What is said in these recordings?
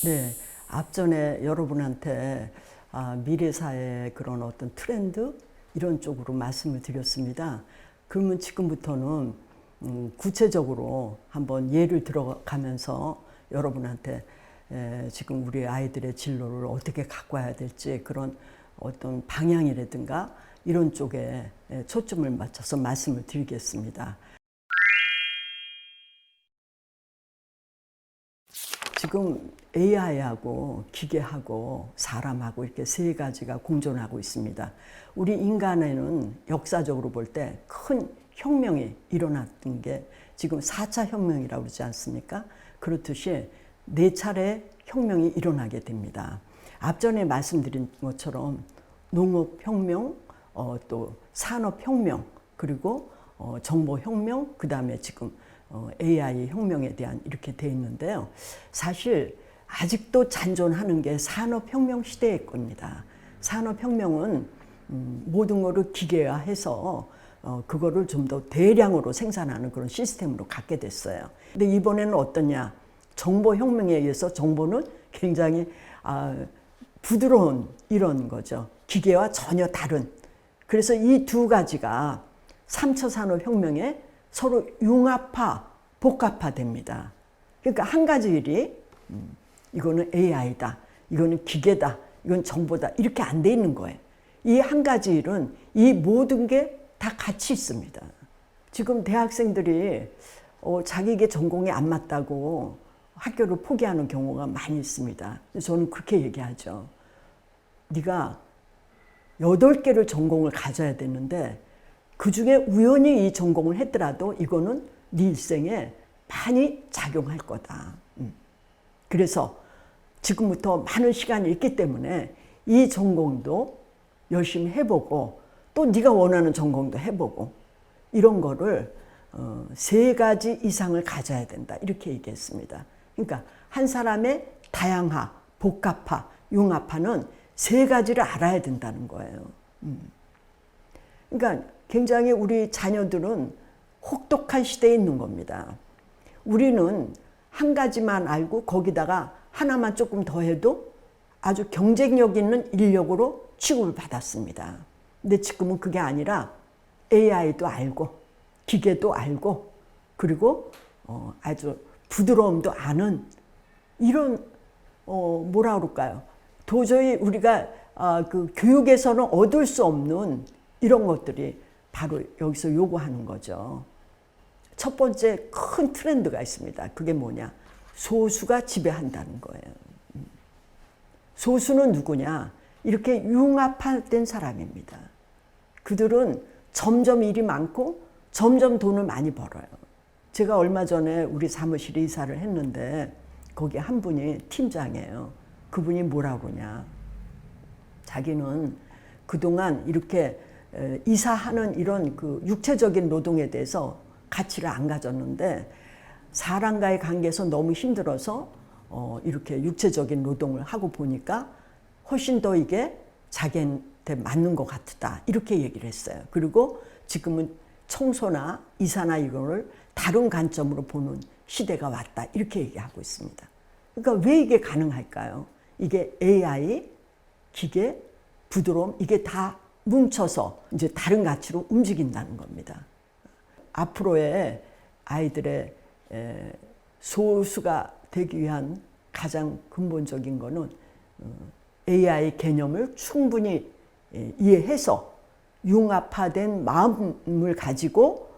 네, 앞전에 여러분한테 미래 사회의 그런 어떤 트렌드 이런 쪽으로 말씀을 드렸습니다. 그러면 지금부터는 구체적으로 한번 예를 들어가면서 여러분한테 지금 우리 아이들의 진로를 어떻게 가꿔야 될지 그런 어떤 방향이라든가 이런 쪽에 초점을 맞춰서 말씀을 드리겠습니다. 지금 AI하고 기계하고 사람하고 이렇게 세 가지가 공존하고 있습니다. 우리 인간에는 역사적으로 볼 때 큰 혁명이 일어났던 게 지금 4차 혁명이라고 그러지 않습니까? 그렇듯이 4차례 혁명이 일어나게 됩니다. 앞전에 말씀드린 것처럼 농업혁명, 또 산업혁명, 그리고 정보혁명, 그 다음에 지금 AI 혁명에 대한 이렇게 돼 있는데요. 사실 아직도 잔존하는 게 산업혁명 시대의 겁니다. 산업혁명은 모든 것을 기계화해서 그거를 좀 더 대량으로 생산하는 그런 시스템으로 갖게 됐어요. 근데 이번에는 어떠냐? 정보혁명에 의해서 정보는 굉장히 부드러운 이런 거죠. 기계와 전혀 다른. 그래서 이 두 가지가 3차 산업혁명에 서로 융합화, 복합화됩니다. 그러니까 한 가지 일이 이거는 AI다, 이거는 기계다, 이건 정보다 이렇게 안 돼 있는 거예요. 이 한 가지 일은 이 모든 게 다 같이 있습니다. 지금 대학생들이 자기에게 전공이 안 맞다고 학교를 포기하는 경우가 많이 있습니다. 저는 그렇게 얘기하죠. 네가 8개를 전공을 가져야 되는데 그중에 우연히 이 전공을 했더라도 이거는 네 일생에 많이 작용할 거다. 그래서 지금부터 많은 시간이 있기 때문에 이 전공도 열심히 해보고 또 네가 원하는 전공도 해보고 이런 거를 3가지 이상을 가져야 된다. 이렇게 얘기했습니다. 그러니까 한 사람의 다양화, 복합화, 융합화는 3가지를 알아야 된다는 거예요. 그러니까 굉장히 우리 자녀들은 혹독한 시대에 있는 겁니다. 우리는 한 가지만 알고 거기다가 하나만 조금 더 해도 아주 경쟁력 있는 인력으로 취급을 받았습니다. 근데 지금은 그게 아니라 AI도 알고 기계도 알고 그리고 아주 부드러움도 아는 이런 뭐라 그럴까요? 도저히 우리가 그 교육에서는 얻을 수 없는 이런 것들이 바로 여기서 요구하는 거죠. 첫 번째 큰 트렌드가 있습니다. 그게 뭐냐? 소수가 지배한다는 거예요. 소수는 누구냐? 이렇게 융합된 사람입니다. 그들은 점점 일이 많고 점점 돈을 많이 벌어요. 제가 얼마 전에 우리 사무실에 이사를 했는데 거기 한 분이 팀장이에요. 그분이 뭐라고 그러냐? 자기는 그동안 이렇게 이사하는 이런 그 육체적인 노동에 대해서 가치를 안 가졌는데 사람과의 관계에서 너무 힘들어서 이렇게 육체적인 노동을 하고 보니까 훨씬 더 이게 자기한테 맞는 것 같다. 이렇게 얘기를 했어요. 그리고 지금은 청소나 이사나 이거를 다른 관점으로 보는 시대가 왔다. 이렇게 얘기하고 있습니다. 그러니까 왜 이게 가능할까요? 이게 AI, 기계, 부드러움 이게 다 뭉쳐서 이제 다른 가치로 움직인다는 겁니다. 앞으로의 아이들의 소수가 되기 위한 가장 근본적인 거는 AI 개념을 충분히 이해해서 융합화된 마음을 가지고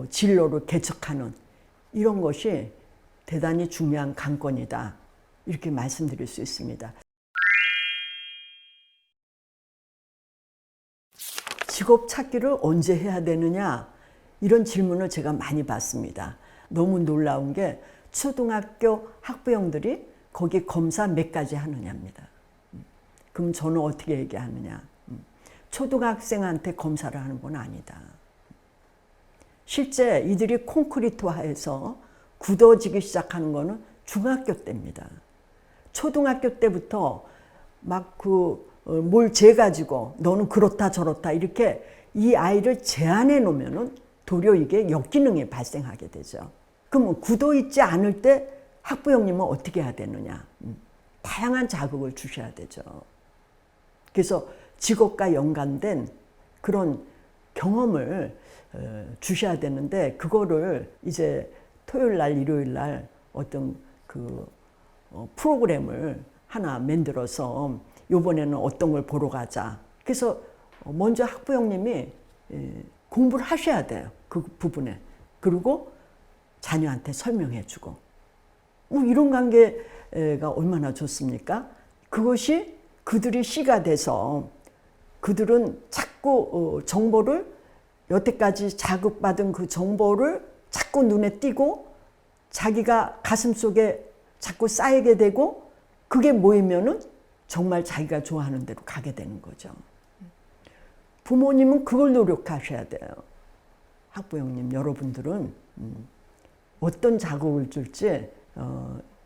진로를 개척하는 이런 것이 대단히 중요한 관건이다. 이렇게 말씀드릴 수 있습니다. 직업 찾기를 언제 해야 되느냐? 이런 질문을 제가 많이 받습니다. 너무 놀라운 게 초등학교 학부형들이 거기 검사 몇 가지 하느냐입니다. 그럼 저는 어떻게 얘기하느냐? 초등학생한테 검사를 하는 건 아니다. 실제 이들이 콘크리트화해서 굳어지기 시작하는 거는 중학교 때입니다. 초등학교 때부터 막 뭘 재가지고 너는 그렇다 저렇다 이렇게 이 아이를 제한해 놓으면은 도리어 이게 역기능이 발생하게 되죠. 그러면 굳어 있지 않을 때 학부형님은 어떻게 해야 되느냐? 다양한 자극을 주셔야 되죠. 그래서 직업과 연관된 그런 경험을 주셔야 되는데 그거를 이제 토요일 날, 일요일 날 어떤 그 프로그램을 하나 만들어서 이번에는 어떤 걸 보러 가자. 그래서 먼저 학부형님이 공부를 하셔야 돼요. 그 부분에. 그리고 자녀한테 설명해 주고. 뭐 이런 관계가 얼마나 좋습니까? 그것이 그들이 씨가 돼서 그들은 자꾸 정보를 여태까지 자극받은 그 정보를 자꾸 눈에 띄고 자기가 가슴속에 자꾸 쌓이게 되고 그게 모이면은 정말 자기가 좋아하는 대로 가게 되는 거죠. 부모님은 그걸 노력하셔야 돼요. 학부형님 여러분들은 어떤 자극을 줄지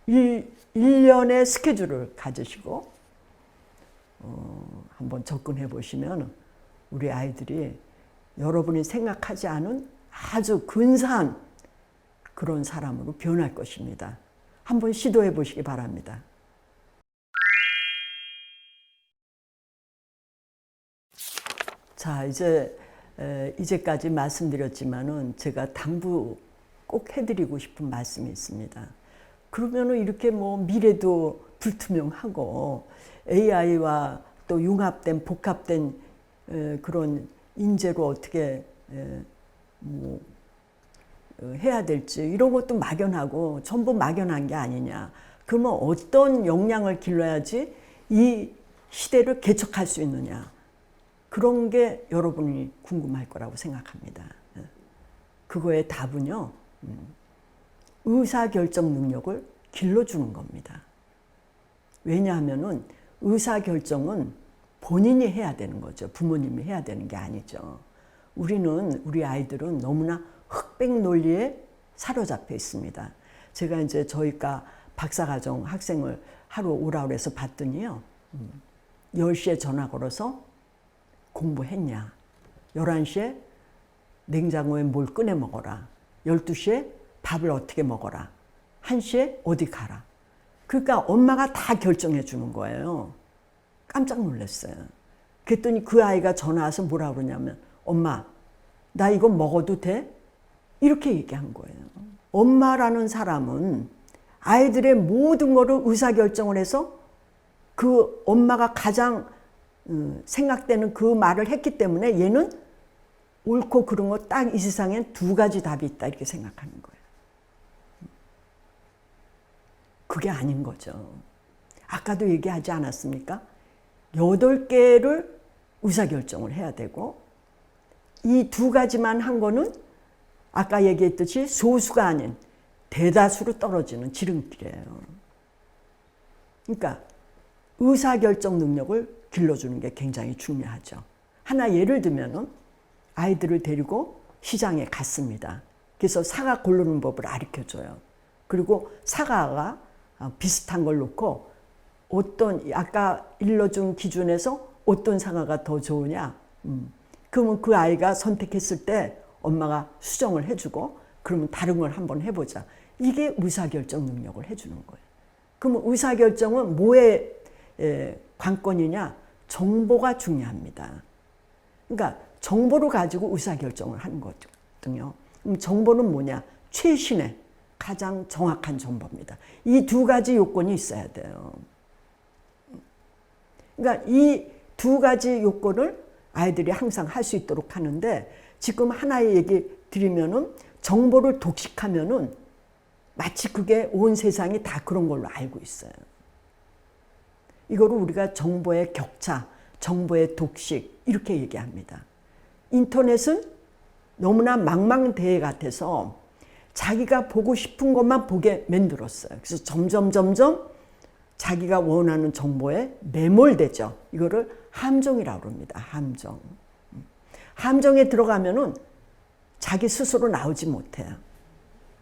1년의 스케줄을 가지시고 한번 접근해 보시면 우리 아이들이 여러분이 생각하지 않은 아주 근사한 그런 사람으로 변할 것입니다. 한번 시도해 보시기 바랍니다. 자, 이제까지 말씀드렸지만은 제가 당부 꼭 해드리고 싶은 말씀이 있습니다. 그러면은 이렇게 뭐 미래도 불투명하고 AI와 또 융합된 복합된 그런 인재로 어떻게 뭐 해야 될지 이런 것도 막연하고 전부 막연한 게 아니냐. 그러면 어떤 역량을 길러야지 이 시대를 개척할 수 있느냐. 그런 게 여러분이 궁금할 거라고 생각합니다. 그거의 답은요. 의사결정 능력을 길러주는 겁니다. 왜냐하면은 의사결정은 본인이 해야 되는 거죠. 부모님이 해야 되는 게 아니죠. 우리 아이들은 너무나 흑백 논리에 사로잡혀 있습니다. 제가 이제 저희가 박사과정 학생을 하루 오라고 해서 봤더니요. 10시에 전화 걸어서 공부했냐. 11시에 냉장고에 뭘 꺼내 먹어라. 12시에 밥을 어떻게 먹어라. 1시에 어디 가라. 그러니까 엄마가 다 결정해 주는 거예요. 깜짝 놀랐어요. 그랬더니 그 아이가 전화 와서 뭐라 그러냐면 엄마 나 이거 먹어도 돼? 이렇게 얘기한 거예요. 엄마라는 사람은 아이들의 모든 거를 의사결정을 해서 그 엄마가 가장 생각되는 그 말을 했기 때문에 얘는 옳고 그른 거 딱 이 세상엔 두 가지 답이 있다 이렇게 생각하는 거예요. 그게 아닌 거죠. 아까도 얘기하지 않았습니까? 8개를 의사결정을 해야 되고 이 두 가지만 한 거는 아까 얘기했듯이 소수가 아닌 대다수로 떨어지는 지름길이에요. 그러니까 의사결정 능력을 길러주는 게 굉장히 중요하죠. 하나 예를 들면은 아이들을 데리고 시장에 갔습니다. 그래서 사과 고르는 법을 가르쳐줘요. 그리고 사과가 비슷한 걸 놓고 어떤 아까 일러준 기준에서 어떤 사과가 더 좋으냐. 그러면 그 아이가 선택했을 때 엄마가 수정을 해주고 그러면 다른 걸 한번 해보자. 이게 의사결정 능력을 해주는 거예요. 그러면 의사결정은 뭐의 관건이냐? 정보가 중요합니다. 그러니까 정보를 가지고 의사결정을 하는 거거든요. 그럼 정보는 뭐냐? 최신의 가장 정확한 정보입니다. 이 두 가지 요건이 있어야 돼요. 그러니까 이 두 가지 요건을 아이들이 항상 할 수 있도록 하는데 지금 하나의 얘기 드리면은 정보를 독식하면은 마치 그게 온 세상이 다 그런 걸로 알고 있어요. 이거를 우리가 정보의 격차, 정보의 독식 이렇게 얘기합니다. 인터넷은 너무나 망망대해 같아서 자기가 보고 싶은 것만 보게 만들었어요. 그래서 점점 자기가 원하는 정보에 매몰되죠. 이거를 함정이라고 합니다. 함정. 함정에 들어가면은 자기 스스로 나오지 못해요.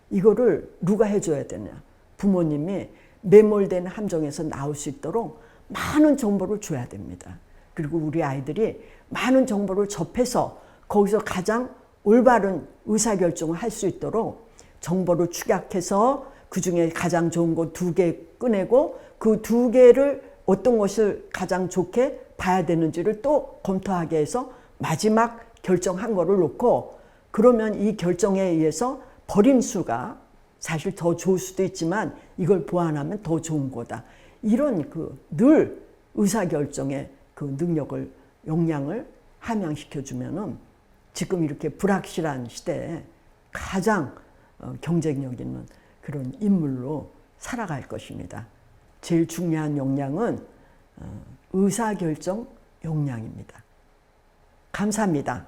이거를 누가 해줘야 되냐? 부모님이 매몰된 함정에서 나올 수 있도록 많은 정보를 줘야 됩니다. 그리고 우리 아이들이 많은 정보를 접해서 거기서 가장 올바른 의사결정을 할 수 있도록 정보를 축약해서 그 중에 가장 좋은 거 2개 꺼내고 그 2개를 어떤 것을 가장 좋게 봐야 되는지를 또 검토하게 해서 마지막 결정한 거를 놓고, 그러면 이 결정에 의해서 버림수가 사실 더 좋을 수도 있지만 이걸 보완하면 더 좋은 거다. 이런 늘 의사결정의 능력을, 역량을 함양시켜주면은 지금 이렇게 불확실한 시대에 가장 경쟁력 있는 그런 인물로 살아갈 것입니다. 제일 중요한 역량은 의사결정 역량입니다. 감사합니다.